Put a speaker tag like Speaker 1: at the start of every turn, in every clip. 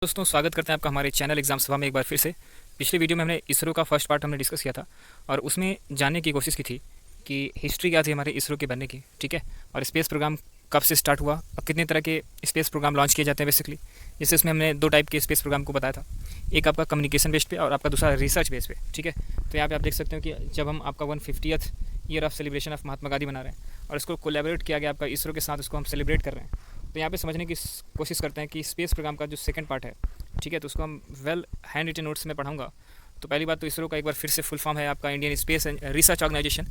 Speaker 1: दोस्तों स्वागत करते हैं आपका हमारे चैनल एग्जाम सभा में एक बार फिर से। पिछले वीडियो में हमने इसरो का फर्स्ट पार्ट हमने डिस्कस किया था और उसमें जानने की कोशिश की थी कि हिस्ट्री क्या थी हमारे इसरो के बनने की, ठीक है, और स्पेस प्रोग्राम कब से स्टार्ट हुआ और कितने तरह के स्पेस प्रोग्राम लॉन्च किए जाते हैं बेसिकली। जैसे उसमें हमने दो टाइप के स्पेस प्रोग्राम को बताया था, एक आपका कम्युनिकेशन बेस्ड पे और आपका दूसरा रिसर्च बेस्ड पे, ठीक है। तो यहाँ पे आप देख सकते हो कि जब हम आपका 150th year of celebration of Mahatma Gandhi बना रहे हैं और इसको कोलैबोरेट किया गया आपका इसरो के साथ, उसको हम सेलिब्रेट कर रहे हैं। तो यहाँ पे समझने की कोशिश करते हैं कि स्पेस प्रोग्राम का जो सेकंड पार्ट है, ठीक है, तो उसको हम वेल हैंड रिटन नोट्स में पढ़ाऊंगा। तो पहली बात तो इसरो का एक बार फिर से फुल फॉर्म है आपका इंडियन स्पेस रिसर्च ऑर्गेनाइजेशन,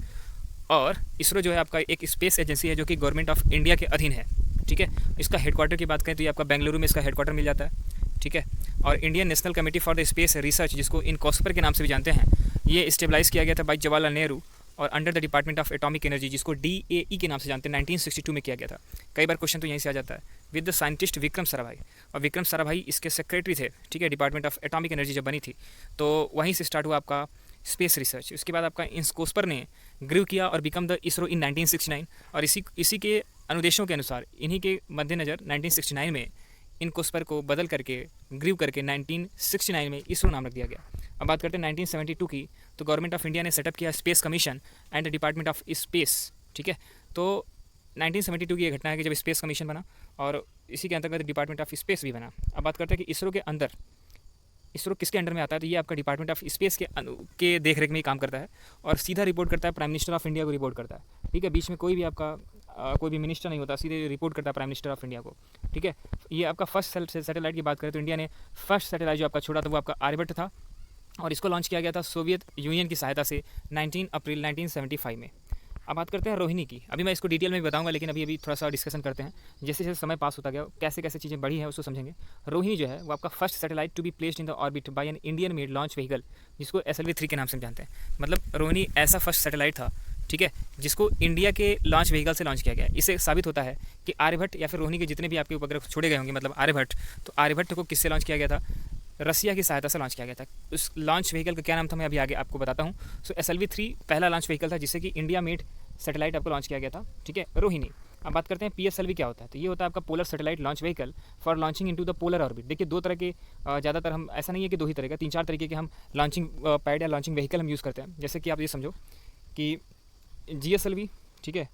Speaker 1: और इसरो जो है आपका एक स्पेस एजेंसी है जो कि गवर्नमेंट ऑफ इंडिया के अधीन है, ठीक है। इसका हेडक्वार्टर की बात करें तो ये आपका बेंगलुरु में इसका हेडक्वार्टर मिल जाता है, ठीक है। और Indian national committee for the space research, जिसको इनकॉस्पर के नाम से भी जानते हैं, ये स्टेबलाइज किया गया था बाई जवाहरलाल नेहरू और under the department of atomic energy, जिसको DAE के नाम से जानते हैं, 1962 में किया गया था। कई बार क्वेश्चन तो यहीं से आ जाता है, with the scientist Vikram Sarabhai, और विक्रम साराभाई इसके सेक्रेटरी थे, ठीक है, डिपार्टमेंट ऑफ एटॉमिक एनर्जी जब बनी थी। तो वहीं से स्टार्ट हुआ आपका स्पेस रिसर्च। उसके बाद आपका इनस्कोस्पर ने ग्रीव किया और बिकम द इसरो इन 1969, और इसी के अनुदेशों के अनुसार, इन्हीं के मद्देनज़र 1969 में इनकोस्पर को बदल करके ग्रीव करके 1969 में इसरो नाम रख दिया गया। अब बात करते हैं 1972 की, तो गवर्नमेंट ऑफ इंडिया ने सेटअप किया space commission and the department of space, ठीक है। तो 1972 की ये घटना है कि जब स्पेस कमीशन बना और इसी के अंतर्गत डिपार्टमेंट ऑफ स्पेस भी बना। अब बात करते हैं कि इसरो के अंदर, इसरो किसके अंडर में आता है, तो ये आपका डिपार्टमेंट ऑफ स्पेस के देख रेख में ही काम करता है और सीधा रिपोर्ट करता है प्राइम मिनिस्टर ऑफ इंडिया को रिपोर्ट करता है, ठीक है। बीच में कोई भी आपका कोई भी मिनिस्टर नहीं होता, सीधे रिपोर्ट करता है प्राइम मिनिस्टर ऑफ इंडिया को, ठीक है। ये आपका फर्स्ट सैटेलाइट की बात करें तो इंडिया ने फर्स्ट सैटेलाइट जो आपका छोड़ा था वो आपका आर्यभट्ट था, और इसको लॉन्च किया गया था सोवियत यूनियन की सहायता से 19 अप्रैल 1975 में। अब बात करते हैं रोहिणी की। अभी मैं इसको डिटेल में भी बताऊंगा, लेकिन अभी थोड़ा सा डिस्कशन करते हैं। जैसे जैसे समय पास होता गया कैसे कैसे चीज़ें बढ़ी हैं उसको समझेंगे। रोहिणी जो है वो आपका first satellite to be placed in the orbit by an Indian made launch vehicle, जिसको SLV-3 के नाम से जानते हैं। मतलब रोहिणी ऐसा फर्स्ट सैटेलाइट था, ठीक है, जिसको इंडिया के लॉन्च व्हीकल से लॉन्च किया गया। इससे साबित होता है कि आर्यभट्ट या फिर रोहिणी के जितने भी आपके उपग्रह छोड़े गए होंगे, मतलब आर्यभट्ट, तो आर्यभट्ट को किससे लॉन्च किया गया था, रसिया की सहायता से लॉन्च किया गया था। उस लॉन्च व्हीकल का क्या नाम था मैं अभी आगे आपको बताता हूँ। सो SLV-3 पहला लॉन्च व्हीकल था जिससे कि इंडिया मेड सैटेलाइट आपको लॉन्च किया गया था, ठीक है, रोहिणी। अब बात करते हैं PSLV क्या होता है, तो ये होता है आपका polar satellite launch vehicle for launching into the polar orbit. देखिए दो तरह के, ज़्यादातर हम ऐसा नहीं है कि दो ही तरह का, 3-4 तरीके के हम लॉन्चिंग पैड या लॉन्चिंग व्हीकल हम यूज़ करते हैं। जैसे कि आप ये समझो कि GSLV, ठीक है,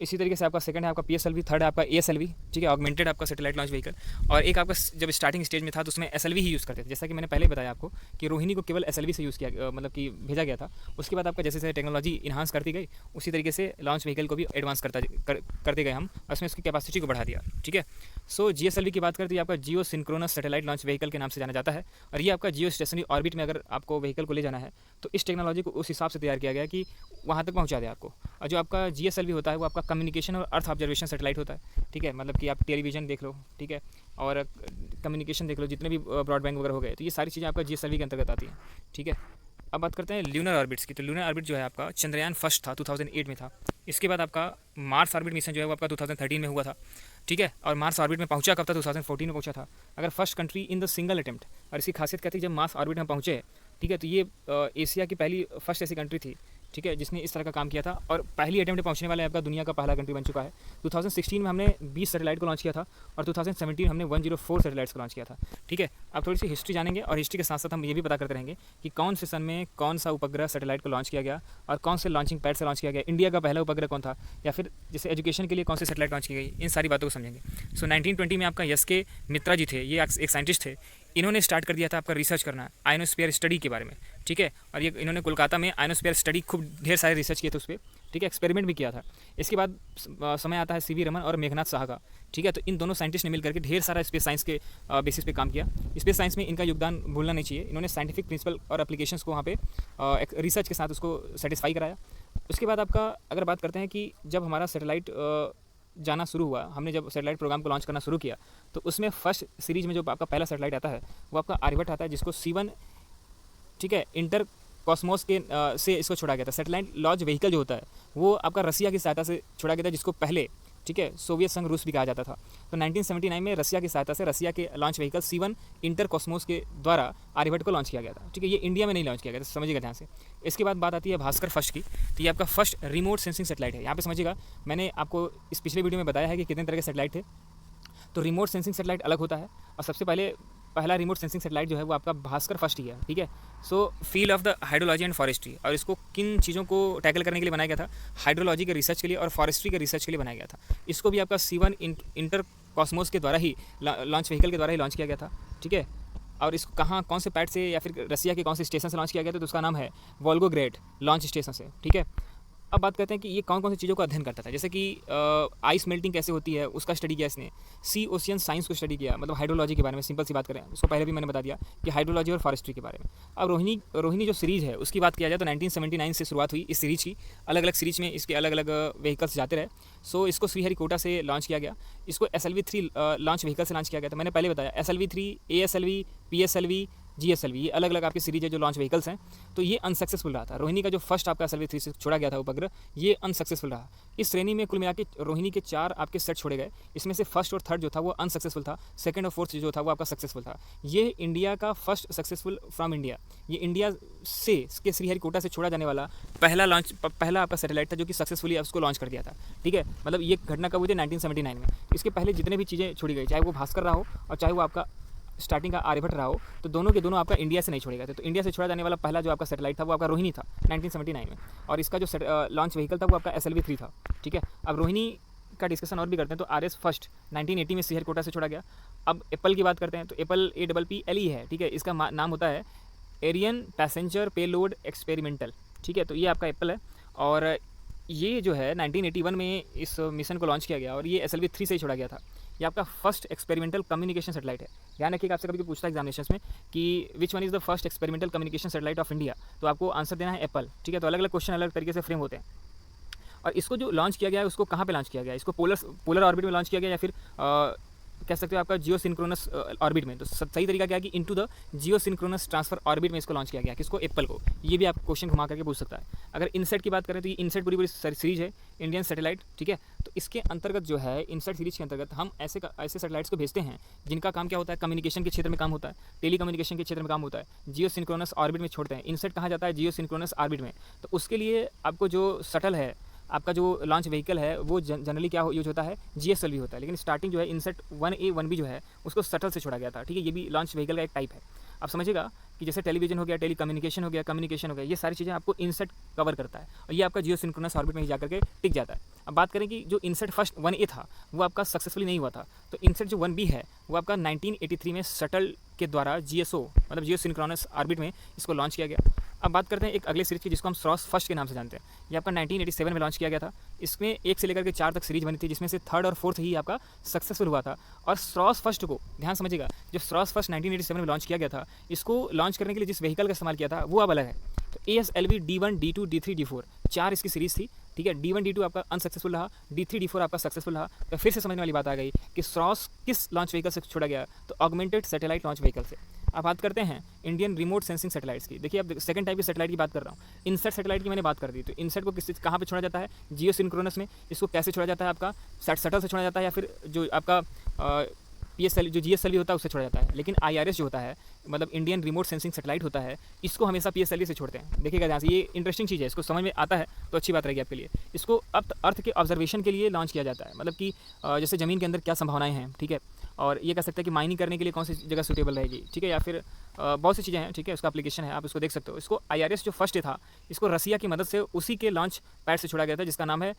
Speaker 1: इसी तरीके से आपका सेकंड है आपका PSLV, थर्ड है आपका ASLV, ठीक है, ऑगमेंटेड आपका सैटेलाइट लॉन्च व्हीकल, और एक आपका जब स्टार्टिंग स्टेज में था तो उसमें SLV ही यूज़ करते थे। जैसा कि मैंने पहले बताया आपको कि रोहिणी को केवल SLV से यूज़ किया, मतलब कि भेजा गया था। उसके बाद आपका जैसे जैसे टेक्नोलॉजी इन्हांस करती गई, उसी तरीके से लॉन्च व्हीकल को भी एडवांस करते गए हम, उसमें उसकी कैपेसिटी को बढ़ा दिया, ठीक है। सो GSLV की बात करते हैं आपका जियो सिंक्रोनस सैटेलाइट लॉन्च व्हीकल के नाम से जाना जाता है, और ये आपका जियो स्टेशनरी ऑर्बिट में अगर आपको व्हीकल को ले जाना है तो इस टेक्नोलॉजी को उस हिसाब से तैयार किया गया कि वहाँ तक पहुँचा दे आपको। और जो आपका GSLV होता है वो आपका कम्युनिकेशन और अर्थ ऑब्जर्वेशन सैटेलाइट होता है, ठीक है, मतलब कि आप टेलीविजन देख लो, ठीक है, और कम्युनिकेशन देख लो, जितने भी ब्रॉडबैंड वगैरह हो गए, तो ये सारी चीज़ें आपका GSLV के अंतर्गत आती हैं, ठीक है। अब बात करते हैं ल्यूनर ऑर्बिट्स की। तो ल्यूनर ऑर्बिट जो है आपका चंद्रयान फर्स्ट था, 2008 में था। इसके बाद आपका मार्स ऑर्बिट मिशन जो है वो आपका 2013 में हुआ था, ठीक है, और मार्स ऑर्बिट में पहुंचा कब था, 2014 में पहुंचा था। अगर first country in the single attempt, और इसकी खासियत क्या थी, जब मार्स ऑर्बिट में पहुंचे, ठीक है, तो ये एशिया की पहली फर्स्ट ऐसी कंट्री थी, ठीक है, जिसने इस तरह का काम किया था, और पहली अटेम्प्ट में पहुंचने वाले आपका दुनिया का पहला कंट्री बन चुका है। 2016 में हमने 20 सैटेलाइट को लॉन्च किया था, और 2017 हमने 104 सैटेलाइट्स को लॉन्च किया था, ठीक है। आप थोड़ी सी हिस्ट्री जानेंगे, और हिस्ट्री के साथ साथ हम ये भी पता करते रहेंगे कि कौन से सन में कौन सा उपग्रह सैटेलाइट को लॉन्च किया गया, और कौन से लॉन्चिंग पैड से लॉन्च किया गया, इंडिया का पहला उपग्रह कौन था, या फिर जैसे एजुकेशन के लिए कौन से सैटेलाइट लॉन्च की गई, इन सारी बातों को समझेंगे। सो 1920 में आपका SK मित्रा जी थे, ये एक साइंटिस्ट थे। इन्होंने स्टार्ट कर दिया था आपका रिसर्च करना आयनोस्फीयर स्टडी के बारे में, ठीक है, और ये इन्होंने कोलकाता में आयनोस्फीयर स्टडी खूब ढेर सारे रिसर्च किए थे उस पर, ठीक है, एक्सपेरिमेंट भी किया था। इसके बाद समय आता है CV रमन और मेघनाथ साहा का, ठीक है। तो इन दोनों साइंटिस्ट ने मिलकर के ढेर सारा स्पेस साइंस के बेसिस पे काम किया। स्पेस साइंस में इनका योगदान भूलना नहीं चाहिए। इन्होंने साइंटिफिक प्रिंसिपल और एप्लीकेशंस को वहाँ पे रिसर्च के साथ उसको सेटिस्फाई कराया। उसके बाद आपका अगर बात करते हैं कि जब हमारा सैटेलाइट जाना शुरू हुआ, हमने जब सैटेलाइट प्रोग्राम को लॉन्च करना शुरू किया, तो उसमें फर्स्ट सीरीज में जो आपका पहला सैटेलाइट आता है वो आपका आर्यभट्ट आता है, जिसको C1, ठीक है, इंटर कॉस्मोस के से इसको छोड़ा गया था। सैटेलाइट लॉन्च व्हीकल जो होता है वो आपका रसिया की सहायता से छोड़ा गया था, जिसको पहले, ठीक है, सोवियत संघ रूस भी कहा जाता था। तो 1979 में रसिया की सहायता से रसिया के launch vehicle C1 inter Cosmos के द्वारा आर्यभट्ट को लॉन्च किया गया था, ठीक है। ये इंडिया में नहीं लॉन्च किया गया था, समझिएगा ध्यान से। इसके बाद बात आती है भास्कर फर्स्ट की। तो ये आपका फर्स्ट रिमोट सेंसिंग सैटेलाइट है। यहाँ पे समझिएगा, मैंने आपको इस पिछले वीडियो में बताया है कि कितने तरह के सैटेलाइट थे। तो रिमोट सेंसिंग सैटेलाइट अलग होता है, और सबसे पहला रिमोट सेंसिंग सैटेलाइट जो है वो आपका भास्कर फर्स्ट ही है, ठीक है। सो field of the hydrology and forestry, और इसको किन चीज़ों को टैकल करने के लिए बनाया गया था? हाइड्रोलॉजी के रिसर्च के लिए और फॉरेस्ट्री के रिसर्च के लिए बनाया गया था। इसको भी आपका C1 इंटर कॉस्मोस के द्वारा ही लॉन्च व्हीकल के द्वारा ही लॉन्च किया गया था, ठीक है। और इसको कहाँ कौन से पैड से या फिर रसिया के कौन से स्टेशन से लॉन्च किया गया था? तो उसका नाम है वोल्गोग्रेड लॉन्च स्टेशन से, ठीक है। अब बात करते हैं कि ये कौन कौन सी चीज़ों का अध्ययन करता था, जैसे कि आइस मेल्टिंग कैसे होती है उसका स्टडी किया इसने, सी ओशियन साइंस को स्टडी किया, मतलब हाइड्रोलॉजी के बारे में सिंपल सी बात करें, उसको पहले भी मैंने बता दिया कि हाइड्रोलॉजी और फॉरेस्ट्री के बारे में। अब रोहिणी जो सीरीज़ है उसकी बात किया जाए तो 1979 से शुरुआत हुई इस सीरीज की, अलग अलग सीरीज में इसके अलग अलग व्हीकल्स जाते रहे। सो इसको श्रीहरिकोटा से लॉन्च किया गया, इसको SLV-3 लॉन्च व्हीकल से लॉन्च किया गया था। मैंने पहले बताया SLV-3, ASLV, PSLV, GSLV, ये अलग अलग आपकी सीरीज है जो लॉन्च व्हीकल्स हैं। तो ये अनसक्सेसफुल रहा था। रोहिणी का जो फर्स्ट आपका SLV-3 से छोड़ा गया था उपग्रह, ये अनसक्सेसफुल रहा। इस श्रेणी में कुल मिला के रोहिणी के 4 आपके सेट छोड़े गए, इसमें से फर्स्ट और थर्ड जो था वो अनसक्सेसफुल था, सेकंड और फोर्थ जो था वो आपका सक्सेसफुल था। ये इंडिया का फर्स्ट सक्सेसफुल फ्रॉम इंडिया, ये इंडिया से के श्रीहरिकोटा से छोड़ा जाने वाला पहला आपका सैटेलाइट था जो कि सक्सेसफुली उसको लॉन्च कर दिया था, ठीक है। मतलब ये घटना कब हुई थी? 1979 में। इसके पहले जितने भी चीज़ें छोड़ी गई, चाहे वो भास्कर रहा हो और चाहे वो आपका स्टार्टिंग का आर्यभट्ट रहा हो, तो दोनों के दोनों आपका इंडिया से नहीं छोड़े गए थे। तो इंडिया से छोड़ा जाने वाला पहला जो आपका सैटेलाइट था वो आपका रोहिणी था 1979 में, और इसका जो लॉन्च व्हीकल था वो आपका SLV-3 था, ठीक है। अब रोहिणी का डिस्कशन और भी करते हैं। तो RS फर्स्ट 1980 में श्रीहरिकोटा से छोड़ा गया। अब एप्पल की बात करते हैं, तो एप्पल APPLE है, ठीक है। इसका नाम होता है एरियन पैसेंजर पेलोड एक्सपेरिमेंटल, ठीक है। तो ये आपका एप्पल है, और ये जो है 1981 में इस मिशन को लॉन्च किया गया, और ये SLV-3 से ही छोड़ा गया था। ये आपका फर्स्ट एक्सपेरिमेंटल कम्युनिकेशन सैटेलाइट है। ध्यान रखिएगा, आपसे कभी पूछता है एग्जामिनेशन में कि which one is the first experimental communication satellite of India, तो आपको आंसर देना है एप्पल, ठीक है। तो अलग अलग क्वेश्चन अलग तरीके से फ्रेम होते हैं। और इसको जो लॉन्च किया गया है उसको कहाँ पे लॉन्च किया गया है? इसको पोलर ऑर्बिट में लॉन्च किया गया, या फिर कह सकते हो आपका जियो सिंक्रोनस ऑर्बिट में। तो सही तरीका क्या है कि into the Jio synchronous transfer orbit में इसको लॉन्च किया गया, किसको? एप्पल को। ये भी आप क्वेश्चन घुमा करके पूछ सकता है। अगर इनसेट की बात करें तो ये इनसेट पूरी सीरीज है, इंडियन सैटेलाइट, ठीक है। तो इसके अंतर्गत जो है इनसेट सीरीज के अंतर्गत हम ऐसे सैटेलाइट्स को भेजते हैं जिनका काम क्या होता है? कम्युनिकेशन के क्षेत्र में काम होता है, टेली कम्युनिकेशन के क्षेत्र में काम होता है, जियो सिंक्रोनस ऑर्बिट में छोड़ते हैं। इनसेट कहाँ जाता है? जियो सिंक्रोनस ऑर्बिट में। तो उसके लिए आपको जो शटल है, आपका जो लॉन्च व्हीकल है, वो जनरली क्या यूज होता है? GSLV होता है। लेकिन स्टार्टिंग जो है इनसेट 1A 1B जो है उसको शटल से छोड़ा गया था, ठीक है। ये भी लॉन्च व्हीकल का एक टाइप है। आप समझिएगा कि जैसे टेलीविजन हो गया, टेली कम्युनिकेशन हो गया, ये सारी चीज़ें आपको इनसेट कवर करता है, और ये आपका जियो सिंक्रोनस ऑर्बिट में ही जाकर के टिक जाता है। अब बात करें कि जो इनसेट फर्स्ट 1A था वो आपका सक्सेसफुली नहीं हुआ था, तो इनसेट जो 1B है वो आपका 1983 में शटल के द्वारा GSO मतलब जियो सिंक्रोनस ऑर्बिट में इसको लॉन्च किया गया। अब बात करते हैं एक अगले सीरीज की जिसको हम स्रॉस फर्स्ट के नाम से जानते हैं। ये आपका 1987 में लॉन्च किया गया था। इसमें 1 से लेकर के 4 तक सीरीज बनी थी, जिसमें से थर्ड और फोर्थ ही आपका सक्सेसफुल हुआ था। और स्रॉस फर्स्ट को ध्यान समझिएगा, जो स्रॉस फर्स्ट 1987 में लॉन्च किया गया था, इसको लॉन्च करने के लिए जिस व्हीकल का इस्तेमाल किया था वो अब अलग है। तो ASLV D1 D2 D3 D4 4 इसकी सीरीज थी, ठीक है। D1 D2 आपका अनसक्सेसफुल रहा, D3 D4 आपका सक्सेसफुल रहा। तो फिर से समझने वाली बात आ गई कि स्रॉस किस लॉन्च व्हीकल से छोड़ा गया? तो ऑगमेंटेड सैटेलाइट लॉन्च व्हीकल से। अब बात करते हैं इंडियन रिमोट सेंसिंग सैटेलाइट्स की। देखिए अब सेकंड टाइप की सैटेलाइट की बात कर रहा हूँ। इनसेट सैटेलाइट की मैंने बात कर दी। तो इनसेट को कहाँ पे छोड़ा जाता है? जियो सिंक्रोनस में। इसको कैसे छोड़ा जाता है? आपका शटल से छोड़ा जाता है, या फिर जो आपका PSLV जो GSLV होता है उससे छोड़ा जाता है। लेकिन IRS जो होता है, मतलब इंडियन रिमोट सेंसिंग सैटेलाइट होता है, इसको हमेशा PSLV से छोड़ते हैं। देखिएगा ध्यान से, ये इंटरेस्टिंग चीज़ है, इसको समझ में आता है तो अच्छी बात रहेगी आपके लिए। इसको अर्थ के ऑब्जर्वेशन के लिए लॉन्च किया जाता है, मतलब कि जैसे ज़मीन के अंदर क्या संभावनाएं हैं, ठीक है। और ये कह सकते हैं कि माइनिंग करने के लिए कौन सी जगह सूटेबल रहेगी, ठीक है, या फिर बहुत सी चीज़ें हैं, ठीक है। उसका एप्लीकेशन है, आप इसको देख सकते हो। इसको IRS जो फर्स्ट था, इसको रसिया की मदद से उसी के लॉन्च पैड से छोड़ा गया था, जिसका नाम है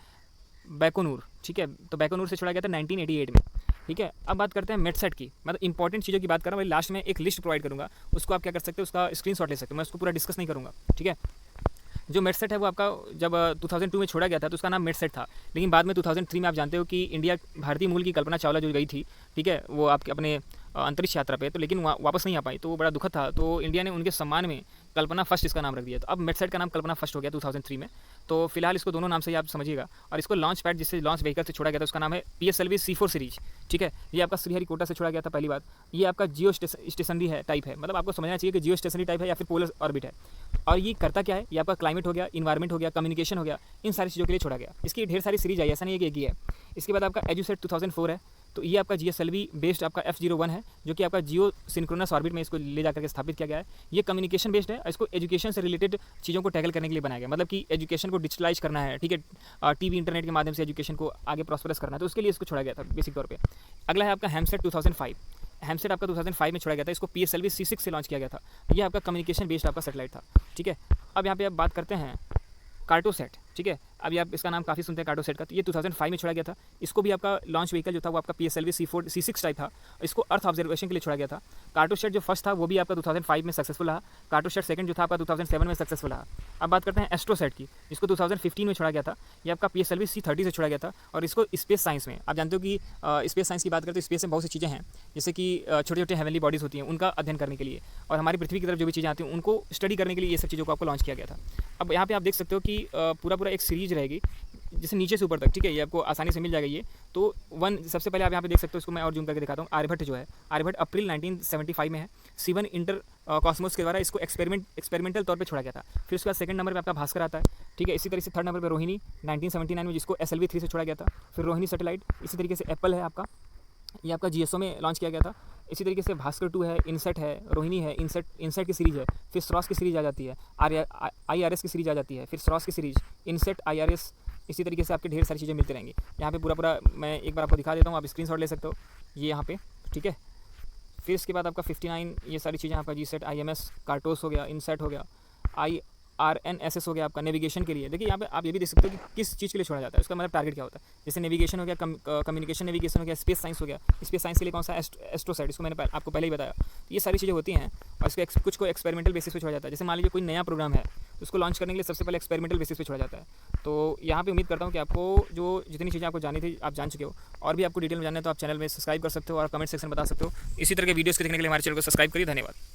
Speaker 1: बैकोनूर, ठीक है। तो बैकोनूर से छोड़ा गया था 1988 में, ठीक है। अब बात करते हैं मेटसेट की, मतलब इंपॉर्टेंट चीज़ों की बात कर रहा हूँ। लास्ट में एक लिस्ट प्रोवाइड करूँगा, उसको आप क्या कर सकते हो, उसका स्क्रीनशॉट ले सकते हो। मैं उसको पूरा डिस्कस नहीं करूँगा, ठीक है। जो मेटसेट है वो आपका जब 2002 में छोड़ा गया था तो उसका नाम मेटसेट था, लेकिन बाद में 2003 में आप जानते हो कि इंडिया भारतीय मूल की कल्पना चावला जो गई थी, ठीक है, वो आपके अपने अंतरिक्ष यात्रा पे, तो लेकिन वापस नहीं आ पाई, तो वो बड़ा दुखद था। तो इंडिया ने उनके सम्मान में कल्पना फर्स्ट इसका नाम रख दिया। तो अब मेटसेट का नाम कल्पना फर्स्ट हो गया 2003 में। तो फिलहाल इसको दोनों नाम से ही आप समझिएगा। और इसको लॉन्च पैड जिससे लॉन्च व्हीकल से छोड़ा गया था उसका नाम है PSLV C4 सीरीज, ठीक है। ये आपका श्रीहरिकोटा से छोड़ा गया था पहली बात। ये आपका जियो स्टेशनरी है टाइप है, मतलब आपको समझना चाहिए कि जियो स्टेशनरी टाइप है या फिर पोलर ऑर्बिट है। और ये करता क्या है? ये आपका क्लाइमेट हो गया, इन्वायरमेंट हो गया, कम्युनिकेशन हो गया, इन सारी चीज़ों के लिए छोड़ा गया। इसकी ढेर सारी सीरीज आई, ऐसा नहीं है कि एक ही है। इसके बाद आपका एजुसेट 2004 है, तो ये आपका GSLV बेस्ड आपका F01 है, जो कि आपका जियो सिंक्रोनस ऑर्बिट में इसको ले जाकर के स्थापित किया गया है। ये कम्युनिकेशन बेस्ड है, इसको एजुकेशन से रिलेटेड चीज़ों को टैकल करने के लिए बनाया गया, मतलब कि एजुकेशन को डिजिटलाइज करना है, ठीक है, टीवी इंटरनेट के माध्यम से एजुकेशन को आगे प्रॉस्परस करना है, तो उसके लिए इसको छोड़ा गया था बेसिक तौर पे। अगला है आपका हैमसेट 2005। हैमसेट आपका 2005 में छोड़ा गया था, इसको PSLV C6 से लॉन्च किया गया था। ये आपका कम्युनिकेशन बेस्ड आपका सेटेलाइट था, ठीक है। अब यहाँ पे आप बात करते हैं कार्टोसेट, ठीक है। अभी आप इसका नाम काफ़ी सुनते हैं कार्टोसेट का, तो ये 2005 में छोड़ा गया था। इसको भी आपका लॉन्च व्हीकल जो था वो आपका PSLV C6 टाइप था, इसको अर्थ ऑब्जर्वेशन के लिए छोड़ा गया था। कार्टोसेट जो फर्स्ट था वो भी आपका 2005 में सक्सेसफुल रहा। कार्टोसेट सेकंड जो था आपका 2007 में सक्सेसफुल रहा। अब बात करते हैं एस्ट्रोसेट की, जिसको 2015 में छोड़ा गया था। ये आपका PSLV C30 से छोड़ा गया था, और इसको स्पेस साइंस में, आप जानते हो कि स्पेस साइंस की बात करते हैं तो स्पेस में बहुत सी चीज़ें हैं, जैसे कि छोटे छोटे हेवनली बॉडीज़ होती हैं, उनका अध्ययन करने के लिए, और हमारी पृथ्वी की तरफ जो भी चीज़ें आती हैं उनको स्टडी करने के लिए ये सब चीज़ों को आपको लॉन्च किया गया था। अब यहाँ पे आप देख सकते हो कि पूरा एक सीरीज रहेगी, जैसे नीचे से ऊपर तक, ठीक है, ये आपको आसानी से मिल जाएगा। ये तो सबसे पहले आप यहाँ पे देख सकते हो, इसको मैं और जूम करके दिखाता हूँ। आर्यभट्ट जो है, आर्यभट्ट अप्रैल 1975 में है। C1 इंटर कॉस्मोस के द्वारा इसको एक्सपेरिमेंटल तौर पे छोड़ा गया था। फिर उसके बाद सेकंड नंबर पे आपका भास्कर आता है, ठीक है। इसी तरीके से थर्ड नंबर पे रोहिणी 1979 में, जिसको SLV 3 से छोड़ा गया था। फिर रोहिणी सैटेलाइट, इसी तरीके से एप्पल है आपका, ये आपका GSO में लॉन्च किया गया था। इसी तरीके से भास्कर 2 है, इनसेट है, रोहिणी है, इनसेट की सीरीज़ है। फिर स्रॉस की सीरीज़ आ जाती है, IRS की सीरीज़ आ जाती है, फिर स्रॉस की सीरीज़, इनसेट, IRS, इसी तरीके से आपके ढेर सारी चीज़ें मिलती रहेंगी। यहाँ पे पूरा मैं एक बार आपको दिखा देता हूँ, आप स्क्रीनशॉट ले सकते हो ये यहाँ पे, ठीक है। फिर इसके बाद आपका 59, ये सारी चीज़ें आपका GSAT, IMS, कार्टोस हो गया, इनसेट हो गया, IRNSS हो गया आपका नेविगेशन के लिए। देखिए यहाँ पे आप ये भी देख सकते हो कि किस चीज़ के लिए छोड़ा जाता है, उसका मतलब टारगेट क्या होता है। जैसे नेविगेशन हो गया, कम्युनिकेशन नेविगेशन हो गया, स्पेस साइंस हो गया। स्पेस साइंस के लिए कौन सा, एस्ट्रोसाइट, इसको मैंने आपको पहले ही बताया। तो ये सारी चीज़ें होती हैं, और इसको कुछ को एक्सपेरिमेंटल बेसिस पे छोड़ा जाता है। जैसे मान लीजिए कोई नया प्रोग्राम है, उसको लॉन्च करने के लिए सबसे पहले एक्सपेरिमेंटल बेसिस पे छोड़ा जाता है। तो यहाँ पे उम्मीद करता हूँ कि आपको जो जितनी चीज़ें आपको जानी थी आप जान चुके हो, और भी आपको डिटेल में जानना है तो आप चैनल में सब्सक्राइब कर सकते हो और कमेंट सेक्शन में बता सकते हो। इसी तरह के वीडियोज़ को देखने के लिए हमारे चैनल को सब्सक्राइब करिए। धन्यवाद।